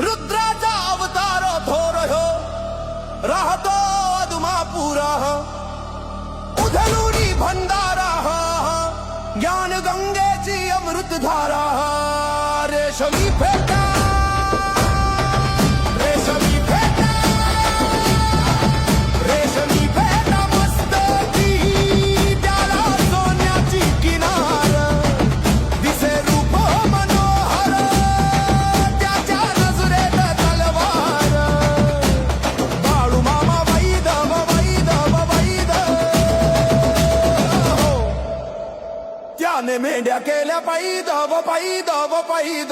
रुद्राचा अवतार थोर हो राहतो अधुमापुरा उधलुनी भंडारा ज्ञान गंगेची अमृतधारा रेशमी फेटा रेशमी फेटा रेशमी फेटा मस्तकी त्याला सोन्याची किनार दिसे रूप मनोहर त्याच्या नजरेत तलवार बाळू मामा वैदव वैदव त्याने मेंढ्या केल्या पैदव पैदव पैद